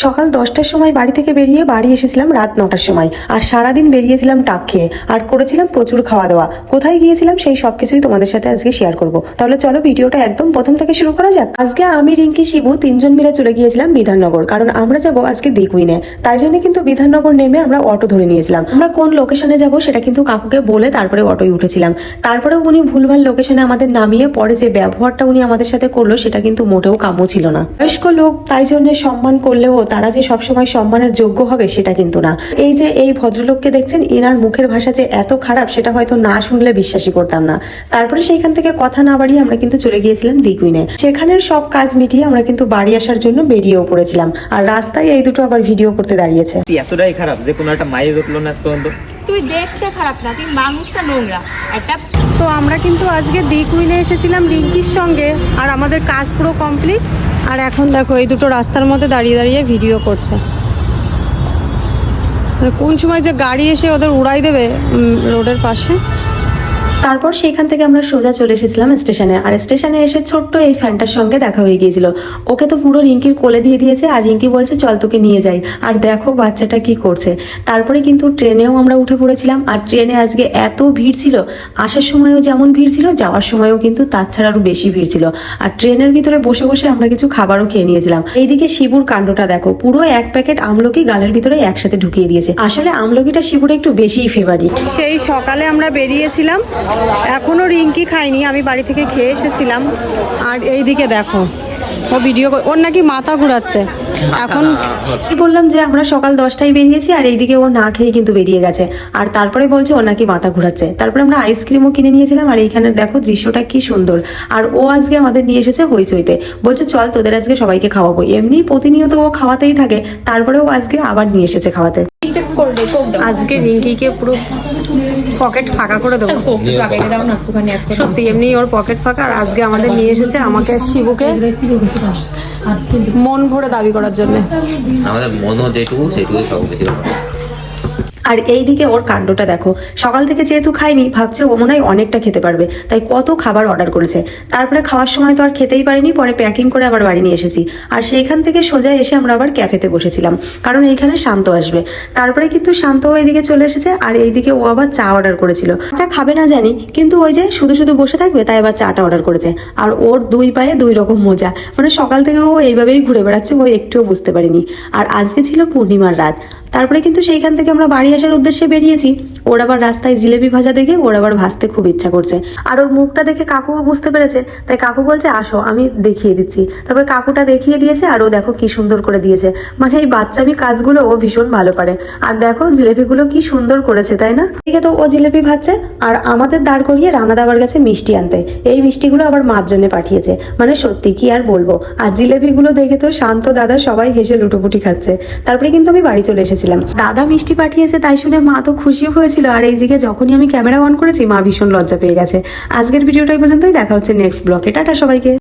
সকাল 10টার সময় বাড়ি থেকে বেরিয়ে বাড়ি এসেছিলাম রাত 9টার সময়। আর সারাদিন বেরিয়েছিলাম টাক খেয়ে, আর করেছিলাম প্রচুর খাওয়া দাওয়া। কোথায় গিয়েছিলাম সেই সব কিছুই তোমাদের সাথে আজকে শেয়ার করব। তাহলে চলো ভিডিওটা একদম প্রথম থেকে শুরু করা যাক। আজকে আমি, রিঙ্কি, শিবু তিনজন মিলে চলে গিয়েছিলাম বিধাননগর, কারণ আমরা যাবো আজকে দিকুইনে। তাই জন্য কিন্তু বিধাননগর নেমে আমরা অটো ধরে নিয়েছিলাম। আমরা কোন লোকেশনে যাব সেটা কিন্তু কাকুকে বলে তারপরে অটোয় উঠেছিলাম। তারপরেও উনি ভুলভাল লোকেশনে আমাদের নামিয়ে পরে যে ব্যবহারটা উনি আমাদের সাথে করলো সেটা কিন্তু মোটেও কাম্য ছিল না। বয়স্ক লোক, তাই জন্য সম্মান করলেও তারা যে সবসময় সম্মানের যোগ্য হবে সেটা কিন্তু না। এই যে এই ভদ্রলোককে দেখছেন, ইনার মুখের ভাষা যে এত খারাপ সেটা হয়তো না শুনলে বিশ্বাসই করতাম না। তারপরে সেইখান থেকে কথা না বাড়িয়ে আমরা কিন্তু চলে গিয়েছিলাম দিকুইনে। সেখানের সব কাজ মিটিয়ে আমরা কিন্তু বাড়ি আসার জন্য বেরিয়েও পড়েছিলাম। আর রাস্তায় এই দুটো আবার ভিডিও করতে দাঁড়িয়েছে। এতটাই খারাপ যে কোনো একটা মায়ের উঠলো না আজ পর্যন্ত। তুই দেখতে খারাপ না, তুই মানুষটা নোংরা একটা। তো আমরা কিন্তু আজকে দিকুইনে এসেছিলাম রিঙ্কির সঙ্গে, আর আমাদের কাজ পুরো কমপ্লিট। আর এখন দেখো এই দুটো রাস্তার মধ্যে দাঁড়িয়ে দাঁড়িয়ে ভিডিও করছে। কোন সময় যে গাড়ি এসে ওদের উড়াই দেবে রোডের পাশে। তারপর সেখান থেকে আমরা সোজা চলে এসেছিলাম স্টেশনে। আর স্টেশনে এসে ছোট্ট এই ফ্যানটার সঙ্গে দেখা হয়ে গিয়েছিল। ওকে তো পুরো রিঙ্কির কোলে দিয়ে দিয়েছে, আর রিঙ্কি বলছে চল তোকে নিয়ে যাই। আর দেখো বাচ্চাটা কি করছে। তারপরে কিন্তু ট্রেনেও আমরা উঠে পড়েছিলাম। আর ট্রেনে আজকে এত ভিড় ছিল, আসার সময়ও যেমন ভিড় ছিল, যাওয়ার সময়ও কিন্তু তার ছাড়া আরো বেশি ভিড় ছিল। আর ট্রেনের ভিতরে বসে বসে আমরা কিছু খাবারও খেয়ে নিয়েছিলাম। এইদিকে শিবুর কাণ্ডটা দেখো, পুরো এক প্যাকেট আমলকি গালের ভিতরে একসাথে ঢুকিয়ে দিয়েছে। আসলে আমলকিটা শিবুর একটু বেশিই ফেভারিট। সেই সকালে আমরা বেরিয়েছিলাম, এখনো রিঙ্কি খাইনি, আমি বাড়ি থেকে খেয়ে এসেছিলাম। আর এইদিকে দেখো ও ভিডিও, ওর নাকি মাথা ঘুরাচ্ছে। এখন বললাম যে আমরা সকাল 10টায় বেরিয়েছি, আর এইদিকে ও না খেয়ে কিন্তু বেরিয়ে গেছে। আর তারপরে বলছে ও নাকি মাথা ঘুরাচ্ছে। তারপরে আমরা আইসক্রিমও কিনে নিয়েছিলাম। আর এইখানে দেখো দৃশ্যটা কি সুন্দর। আর ও আজকে আমাদের নিয়ে এসেছে হইচইতে, বলছে চল তোদের আজকে সবাইকে খাওয়াবো। এমনি প্রতিনিয়ত ও খাওয়াতেই থাকে, তারপরেও আজকে আবার নিয়ে এসেছে খাওয়াতে। আজকে রিঙ্কিকে পুরো পকেট ফাঁকা করে দেবো। সত্যি এমনি ওর পকেট ফাঁকা। আর আজকে আমাদের নিয়ে এসেছে আমাকে শিবুকে মন ভরে দাবি করার জন্য। আমাদের মনও যেটুকু সেটুকুই খাবো, বেশি খাবো না। আর এইদিকে ওর কাণ্ডটা দেখো, সকাল থেকে যেহেতু খাইনি ভাবছে ও মনে হয় অনেকটা খেতে পারবে, তাই কত খাবার অর্ডার করেছে। তারপরে খাওয়ার সময় তো আর খেতেই পারিনি, পরে প্যাকিং করে আবার বাড়ি নিয়ে এসেছি। আর সেইখান থেকে সোজা এসে আমরা আবার ক্যাফেতে বসেছিলাম, কারণ এইখানে শান্ত আসবে। তারপরে কিন্তু শান্ত এইদিকে চলে এসেছে। আর এইদিকে ও আবার চা অর্ডার করেছিল। ওটা খাবে না জানি, কিন্তু ওই যে শুধু শুধু বসে থাকবে, তাই আবার চাটা অর্ডার করেছে। আর ওর দুই পায়ে দুই রকম মোজা, মানে সকাল থেকে ও এইভাবেই ঘুরে বেড়াচ্ছে, ও একটুও বুঝতে পারিনি। আর আজকে ছিল পূর্ণিমার রাত। তারপরে কিন্তু সেইখান থেকে আমরা বাড়ি আসার উদ্দেশ্যে বেরিয়েছি। ওর আবার রাস্তায় জিলেবি ভাজা দেখে ওর আবার ভাজতে খুব ইচ্ছা করছে। আর ওর মুখটা দেখে কাকুও বুঝতে পেরেছে, তাই কাকু বলছে আসো আমি দেখিয়ে দিচ্ছি। তারপরে কাকুটা দেখিয়ে দিয়েছে, আর ও দেখো কি সুন্দর করে দিয়েছে। মানে এই বাচ্চামি কাজগুলো ও ভীষণ ভালো পারে। আর দেখো জিলেবিগুলো কি সুন্দর করেছে, তাই না? ঠিক আছে, তো ও জিলেবি ভাজছে, আর আমাদের দাঁড় করিয়ে রানাদা আবার গেছে মিষ্টি আনতে। এই মিষ্টিগুলো আবার মার জন্য পাঠিয়েছে। মানে সত্যি কি আর বলবো। আর জিলেবিগুলো দেখে তো শান্ত দাদা সবাই হেসে লুটোপুটি খাচ্ছে। তারপরে কিন্তু আমি বাড়ি চলে এসেছিলাম। দাদা মিষ্টি পাঠিয়েছে তাই শুনে মা তো খুশি হয়েছিল। আর এইদিকে যখনই আমি ক্যামেরা অন করেছি মা ভীষণ লজ্জা পেয়ে গেছে। আজকের ভিডিওটা এই পর্যন্তই, দেখা হচ্ছে নেক্সট ব্লগে। টাটা সবাইকে।